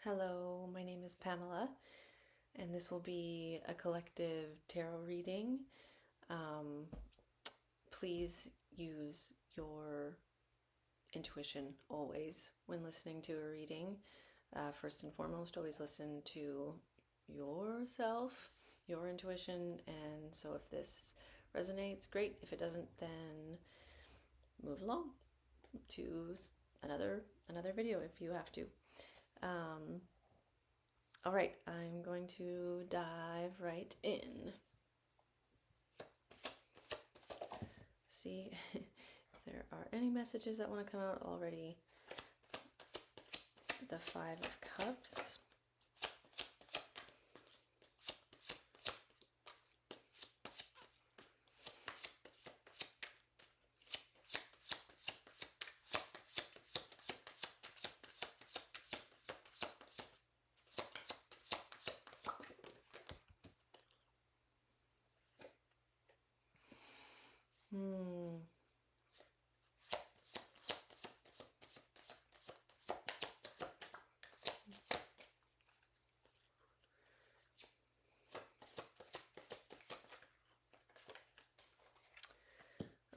Hello, my name is Pamela, and this will be a collective tarot reading. Um, Please use your intuition always when listening to a reading. First and foremost, always listen to yourself, your intuition, and so if this resonates, great. If it doesn't, then move along to another video if you have to. All right, I'm going to dive right in. See if there are any messages that want to come out already. The Five of Cups.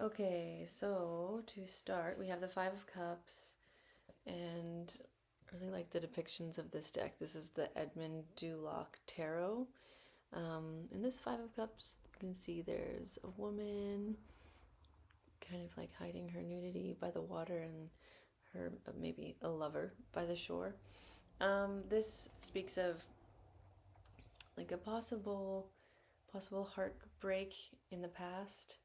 Okay, so to start, we have the Five of Cups, and I really like the depictions of this deck. This is the Edmund Duloc Tarot. In this Five of Cups, you can see there's a woman kind of like hiding her nudity by the water and her maybe a lover by the shore. This speaks of like a possible heartbreak in the past,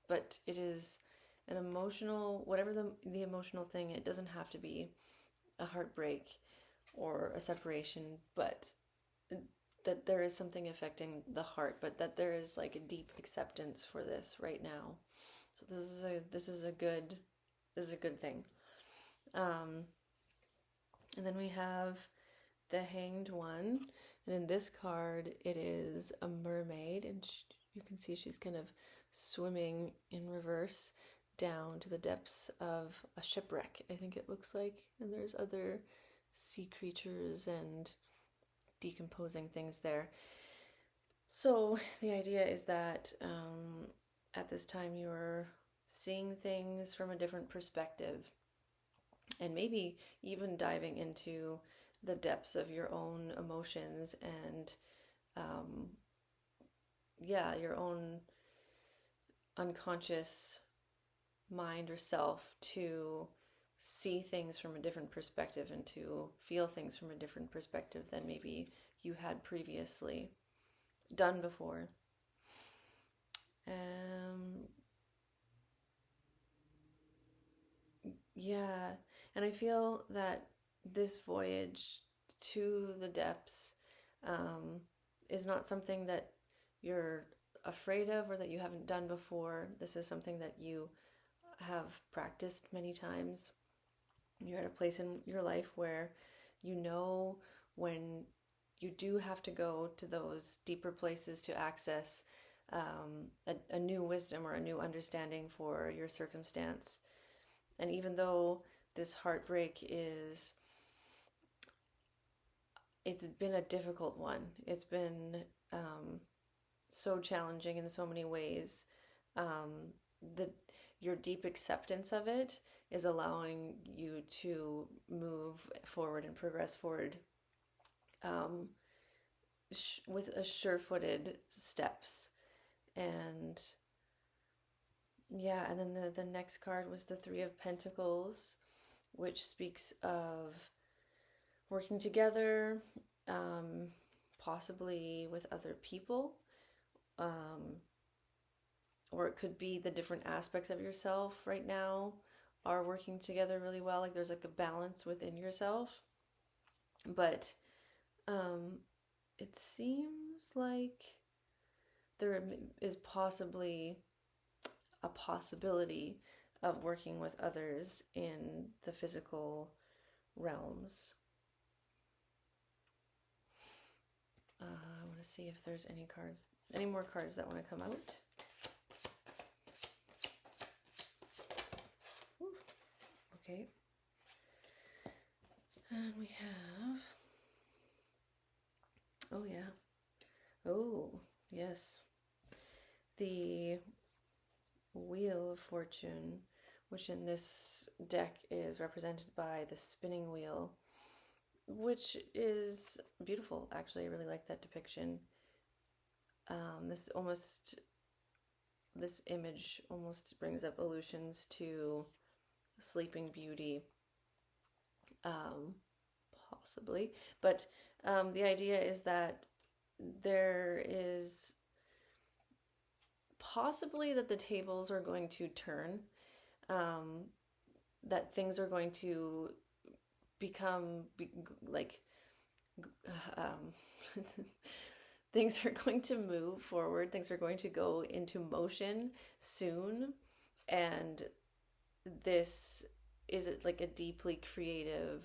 but it is an emotional, whatever the emotional thing. It doesn't have to be a heartbreak or a separation, but that there is something affecting the heart, but that there is like a deep acceptance for this right now. So this is a good thing. And then we have the Hanged One, and in this card it is a mermaid, and you can see she's kind of swimming in reverse down to the depths of a shipwreck, I think it looks like, and there's other sea creatures and decomposing things there. So the idea is that at this time you're seeing things from a different perspective, and maybe even diving into the depths of your own emotions and your own unconscious mind or self to see things from a different perspective and to feel things from a different perspective than maybe you had previously done before. And I feel that this voyage to the depths is not something that you're afraid of or that you haven't done before. This is something that you have practiced many times. You're at a place in your life where you know when you do have to go to those deeper places to access a new wisdom or a new understanding for your circumstance. And even though this heartbreak it's been a difficult one. It's been so challenging in so many ways. Your deep acceptance of it is allowing you to move forward and progress forward with a sure-footed steps. And and then the next card was the Three of Pentacles, which speaks of working together, possibly with other people, or it could be the different aspects of yourself right now are working together really well. Like there's like a balance within yourself, but it seems like there is possibly a possibility of working with others in the physical realms. I want to see if there's any more cards that want to come out. Okay. And we have, oh yeah, oh yes, the Wheel of Fortune, which in this deck is represented by the spinning wheel, which is beautiful. Actually, I really like that depiction. This image almost brings up allusions to Sleeping Beauty, possibly. But the idea is that there is possibly that the tables are going to turn, that things are going to become like things are going to move forward, things are going to go into motion soon, and this is like a deeply creative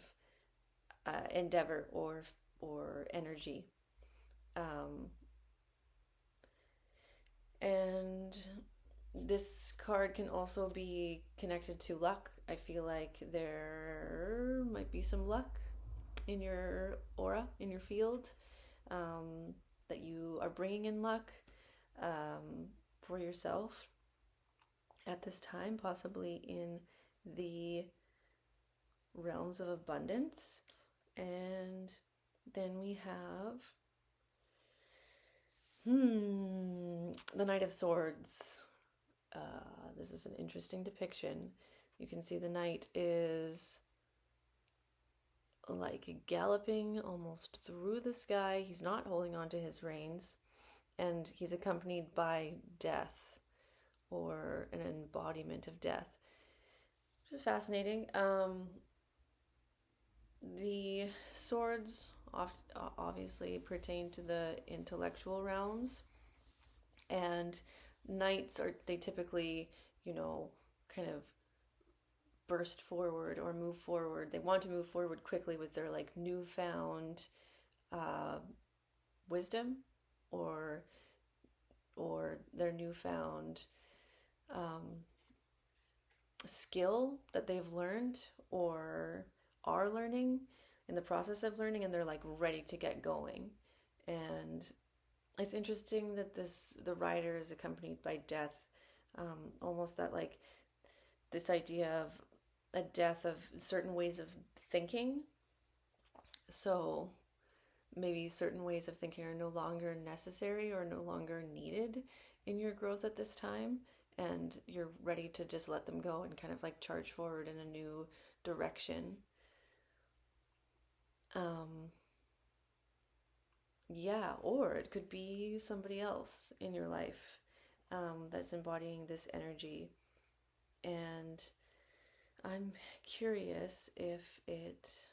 endeavor or energy. And this card can also be connected to luck. I feel like there might be some luck in your aura, in your field, that you are bringing in luck for yourself at this time, possibly in the realms of abundance. And then we have the Knight of Swords. This is an interesting depiction. You can see the knight is like galloping almost through the sky. He's not holding on to his reins, and he's accompanied by death, or an embodiment of death, which is fascinating. The swords obviously pertain to the intellectual realms, and knights they typically, kind of burst forward or move forward. They want to move forward quickly with their like newfound wisdom, or their newfound skill that they've learned or are learning in the process of learning, and they're like ready to get going. And it's interesting that the rider is accompanied by death, almost that like this idea of a death of certain ways of thinking. So maybe certain ways of thinking are no longer necessary or no longer needed in your growth at this time, and you're ready to just let them go and kind of like charge forward in a new direction. Yeah, or it could be somebody else in your life that's embodying this energy. And I'm curious if it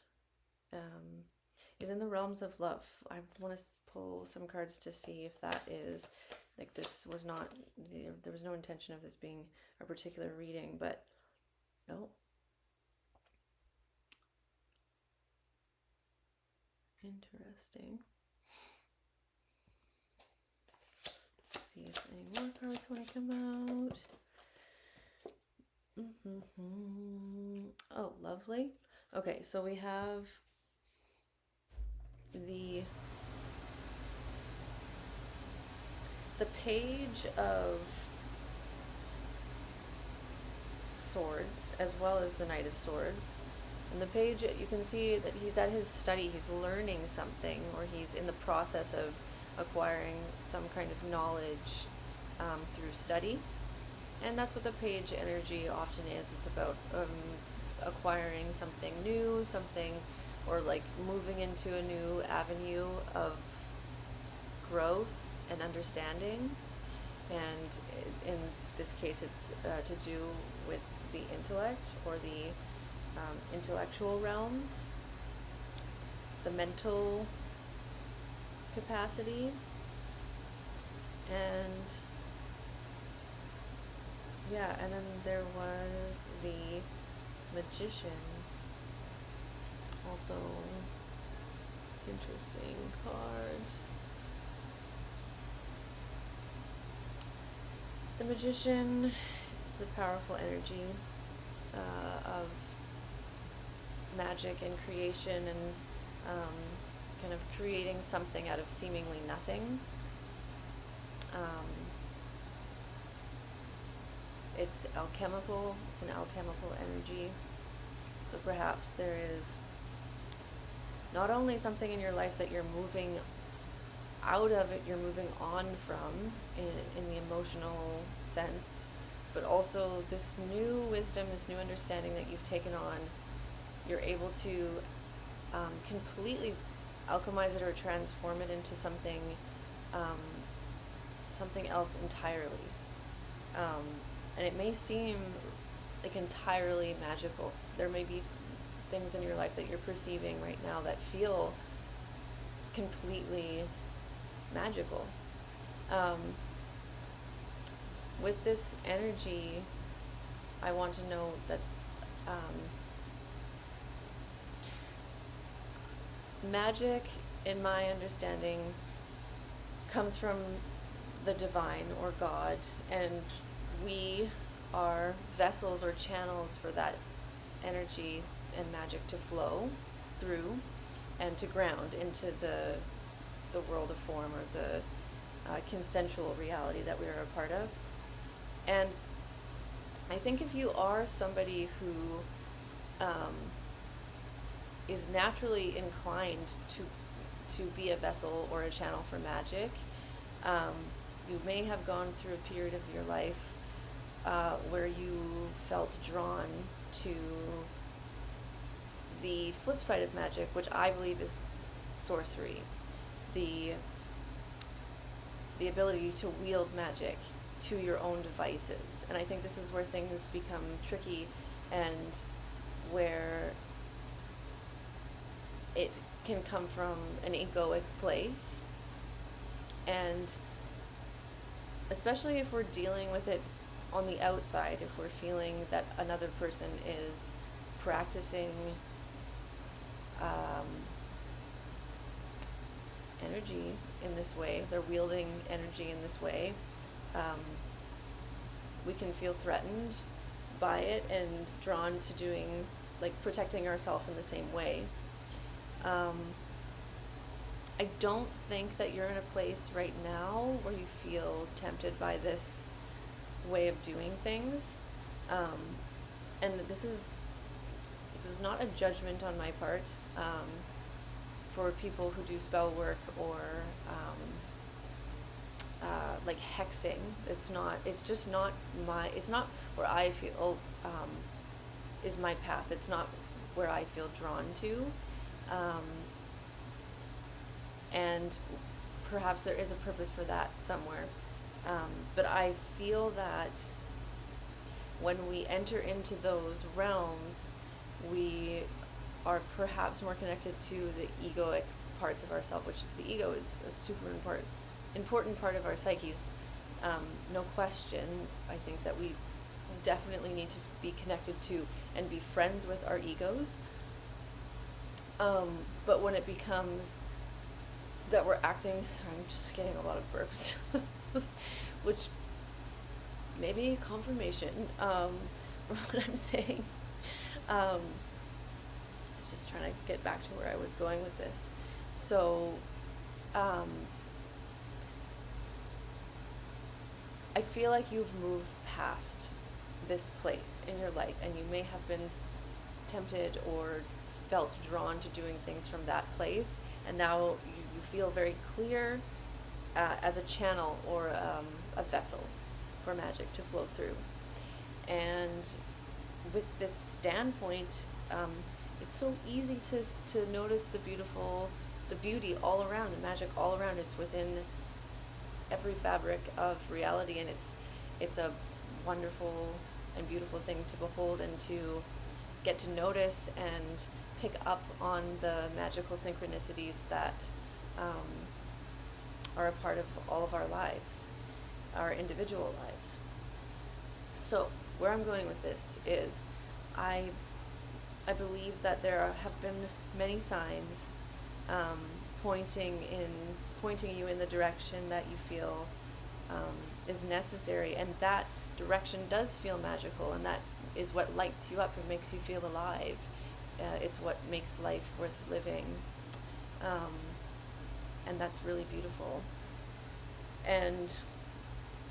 is in the realms of love. I want to pull some cards to see if that is, like, this was not, there was no intention of this being a particular reading, but, oh. Interesting. Let's see if any more cards want to come out. Oh, lovely. Okay, so we have the Page of Swords as well as the Knight of Swords. And the page, you can see that he's at his study, he's learning something, or he's in the process of acquiring some kind of knowledge through study. And that's what the page energy often is. It's about acquiring something new, or like moving into a new avenue of growth and understanding. And in this case, it's to do with the intellect, or the intellectual realms, the mental capacity, and yeah, and then there was the Magician, also interesting card. The Magician is a powerful energy of magic and creation and kind of creating something out of seemingly nothing. It's alchemical, it's an alchemical energy. So perhaps there is not only something in your life that you're moving out of it, you're moving on from in the emotional sense, but also this new wisdom, this new understanding that you've taken on, you're able to completely alchemize it or transform it into something something else entirely. And it may seem like entirely magical. There may be things in your life that you're perceiving right now that feel completely magical. With this energy, I want to know that magic, in my understanding, comes from the divine or God, and we are vessels or channels for that energy and magic to flow through and to ground into the world of form, or the consensual reality that we are a part of. And I think if you are somebody who is naturally inclined to be a vessel or a channel for magic, you may have gone through a period of your life where you felt drawn to the flip side of magic, which I believe is sorcery, the ability to wield magic to your own devices. And I think this is where things become tricky, and where it can come from an egoic place. And especially if we're dealing with it on the outside, if we're feeling that another person is practicing energy in this way, they're wielding energy in this way, we can feel threatened by it and drawn to doing, like, protecting ourselves in the same way. I don't think that you're in a place right now where you feel tempted by this way of doing things. And this is not a judgment on my part for people who do spell work or like hexing. It's just not it's not where I feel is my path. It's not where I feel drawn to. And perhaps there is a purpose for that somewhere. But I feel that when we enter into those realms, we are perhaps more connected to the egoic parts of ourselves, which the ego is a super important part of our psyches. No question. I think that we definitely need to be connected to and be friends with our egos. But when it becomes that we're acting, sorry, I'm just getting a lot of burps, which maybe confirmation for what I'm saying. Just trying to get back to where I was going with this. So, I feel like you've moved past this place in your life, and you may have been tempted or felt drawn to doing things from that place, and now you feel very clear as a channel or a vessel for magic to flow through. And with this standpoint, it's so easy to notice the beauty all around, the magic all around. It's within every fabric of reality, and it's a wonderful and beautiful thing to behold and to get to notice and pick up on the magical synchronicities that are a part of all of our lives, our individual lives. So where I'm going with this is I believe that there have been many signs pointing you in the direction that you feel is necessary, and that direction does feel magical, and that is what lights you up and makes you feel alive. it's what makes life worth living. And that's really beautiful. And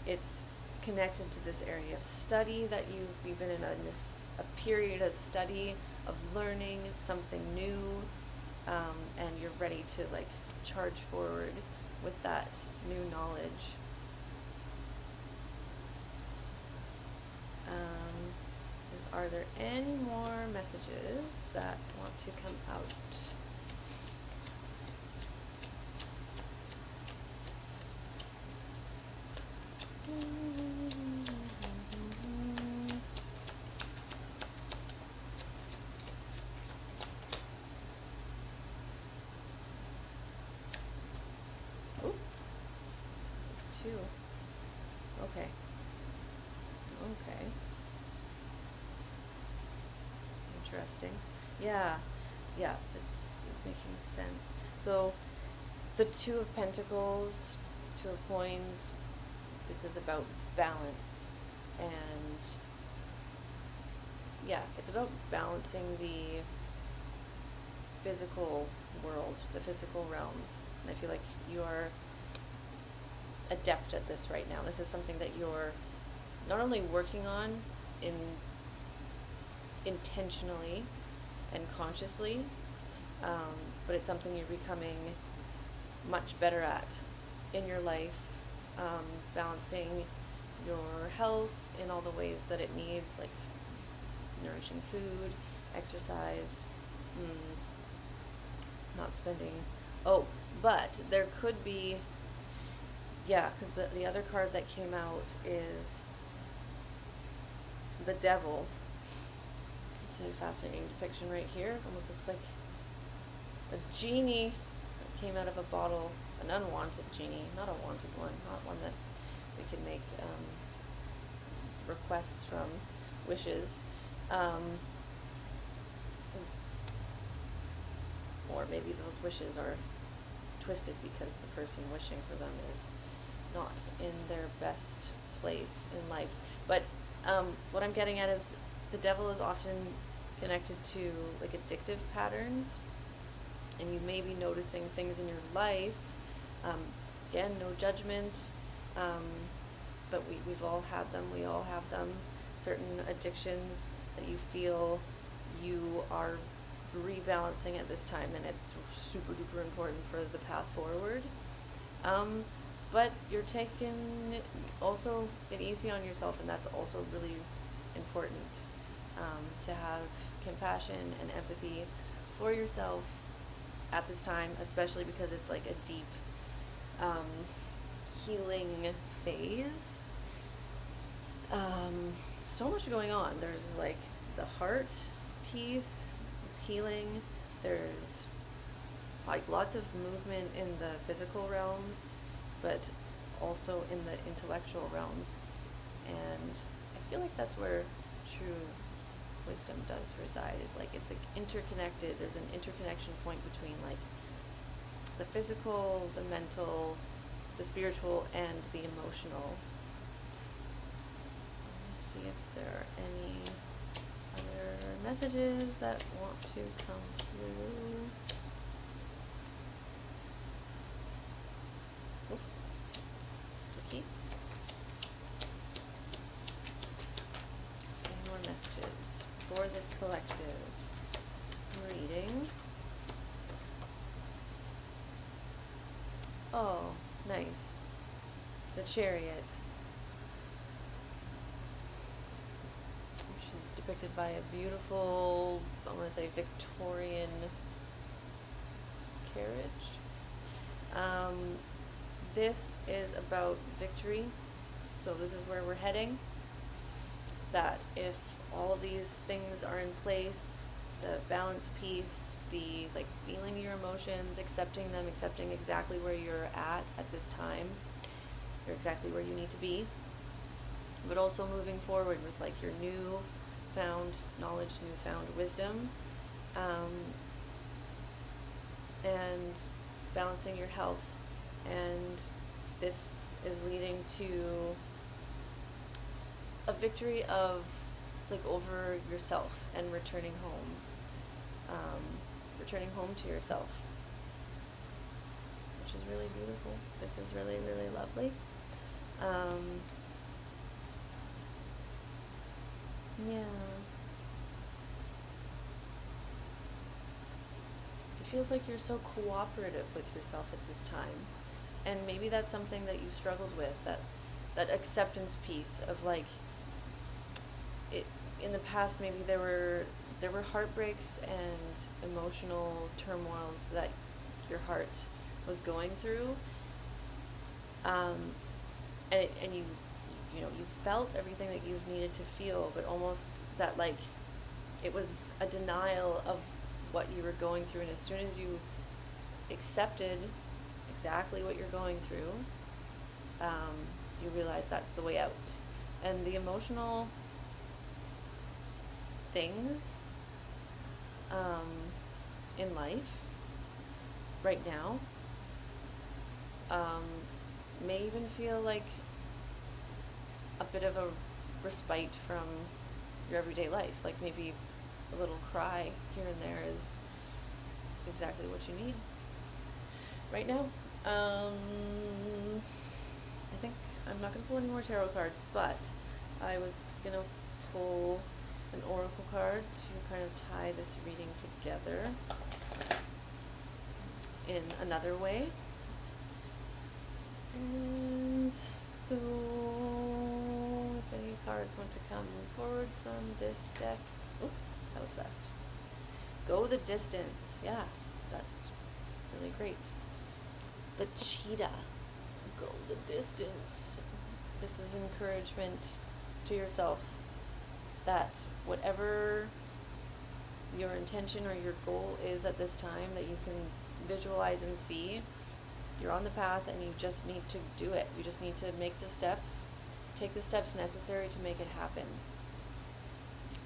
it's connected to this area of study that we've been in a period of study, of learning something new, and you're ready to like charge forward with that new knowledge. Are there any more messages that want to come out? Oh, there's two. Okay. Okay. Interesting. Yeah, this is making sense. So, the Two of Pentacles, Two of Coins, this is about balance. And, yeah, it's about balancing the physical world, the physical realms. And I feel like you are adept at this right now. This is something that you're not only working on intentionally and consciously, but it's something you're becoming much better at in your life, balancing your health in all the ways that it needs, like nourishing food, exercise, not spending. Oh, but there could be, yeah, because the other card that came out is the Devil. It's a fascinating depiction right here. Almost looks like a genie that came out of a bottle, an unwanted genie, not a wanted one, not one that we can make requests from, wishes. Or maybe those wishes are twisted because the person wishing for them is not in their best place in life. But what I'm getting at is the Devil is often connected to like addictive patterns, and you may be noticing things in your life. Again, no judgment, but we've all had them. We all have them. Certain addictions that you feel you are rebalancing at this time, and it's super duper important for the path forward. But you're taking also it easy on yourself, and that's also really important, to have compassion and empathy for yourself at this time, especially because it's like a deep healing phase. So much going on. There's like the heart piece is healing. There's like lots of movement in the physical realms, but also in the intellectual realms. And I feel like that's where true wisdom does reside, is like it's like interconnected. There's an interconnection point between like the physical, the mental, the spiritual, and the emotional. Let's see if there are any other messages that want to come through. Oof. Sticky. Any more messages for this collective reading? Oh, nice. The Chariot, which is depicted by a beautiful, I want to say Victorian carriage. This is about victory. So this is where we're heading. That if all these things are in place, the balance piece, the like feeling your emotions, accepting them, accepting exactly where you're at this time, you're exactly where you need to be, but also moving forward with like your new found knowledge, newfound wisdom, and balancing your health. And this is leading to a victory of like over yourself and returning home. returning home to yourself, which is really beautiful. This is really, really lovely. Yeah. It feels like you're so cooperative with yourself at this time. And maybe that's something that you struggled with, that acceptance piece of like it in the past. Maybe there were heartbreaks and emotional turmoils that your heart was going through, and you felt everything that you've needed to feel, but almost that like it was a denial of what you were going through. And as soon as you accepted exactly what you're going through, you realize that's the way out. And the emotional things in life right now may even feel like a bit of a respite from your everyday life. Like maybe a little cry here and there is exactly what you need right now. I think I'm not going to pull any more tarot cards, but I was going to pull an oracle card to kind of tie this reading together in another way. And so, if any cards want to come forward from this deck. Oh, that was fast. Go the distance. Yeah, that's really great. The cheetah. Go the distance. This is encouragement to yourself that whatever your intention or your goal is at this time, that you can visualize and see, you're on the path and you just need to do it. You just need to make the steps, take the steps necessary to make it happen.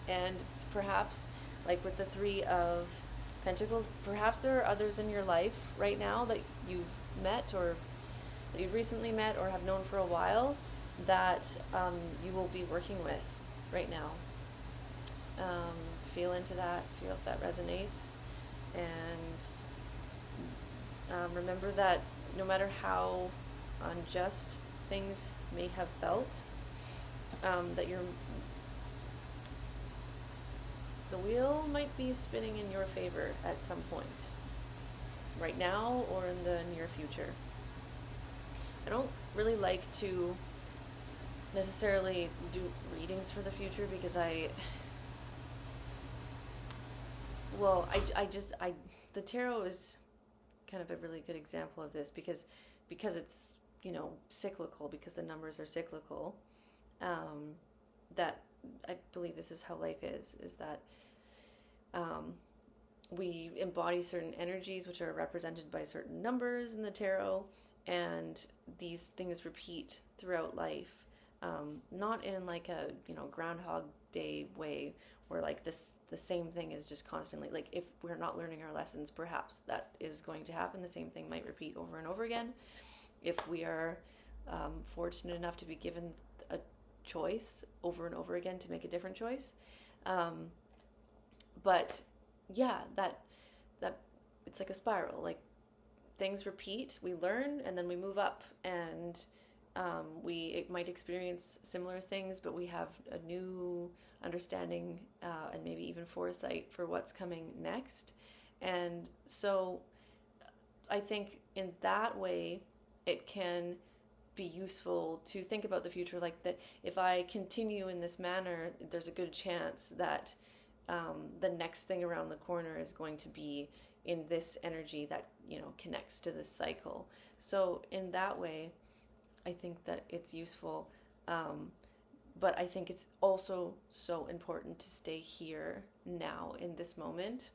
And perhaps, like with the Three of Pentacles, perhaps there are others in your life right now that you've met or that you've recently met or have known for a while that you will be working with right now. Feel into that, feel if that resonates, and remember that no matter how unjust things may have felt, that the wheel might be spinning in your favor at some point, right now or in the near future. I don't really like to necessarily do readings for the future because the tarot is kind of a really good example of this because it's, cyclical, because the numbers are cyclical. That I believe this is how life is that we embody certain energies which are represented by certain numbers in the tarot, and these things repeat throughout life. Not in like a Groundhog Day way where like the same thing is just constantly, like if we're not learning our lessons, perhaps that is going to happen. The same thing might repeat over and over again. If we are fortunate enough to be given a choice over and over again to make a different choice, but yeah, that it's like a spiral. Like things repeat, we learn, and then we move up, and we might experience similar things, but we have a new understanding and maybe even foresight for what's coming next. And so I think in that way it can be useful to think about the future like that. If I continue in this manner, there's a good chance that the next thing around the corner is going to be in this energy that connects to this cycle. So in that way I think that it's useful, but I think it's also so important to stay here now in this moment,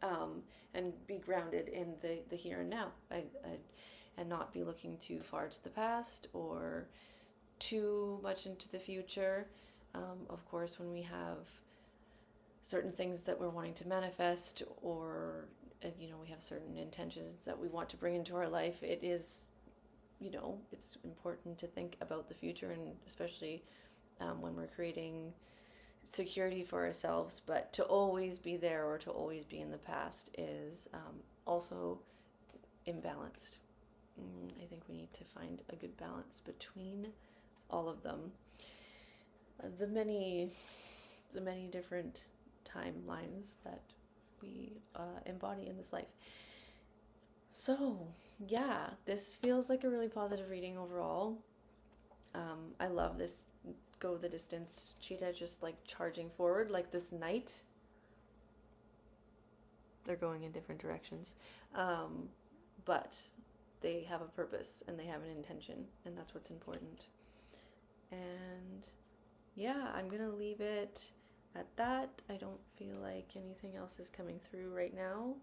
and be grounded in the here and now, and not be looking too far to the past or too much into the future. Of course, when we have certain things that we're wanting to manifest, or we have certain intentions that we want to bring into our life, it is it's important to think about the future, and especially when we're creating security for ourselves, but to always be there or to always be in the past is also imbalanced. I think we need to find a good balance between all of them. The many different timelines that we embody in this life. So, yeah, this feels like a really positive reading overall. I love this go the distance cheetah just like charging forward like this knight. They're going in different directions. But they have a purpose and they have an intention, and that's what's important. And yeah, I'm gonna leave it at that. I don't feel like anything else is coming through right now.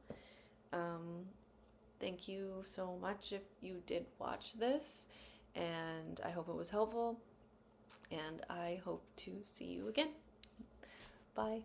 Thank you so much if you did watch this, and I hope it was helpful, and I hope to see you again. Bye.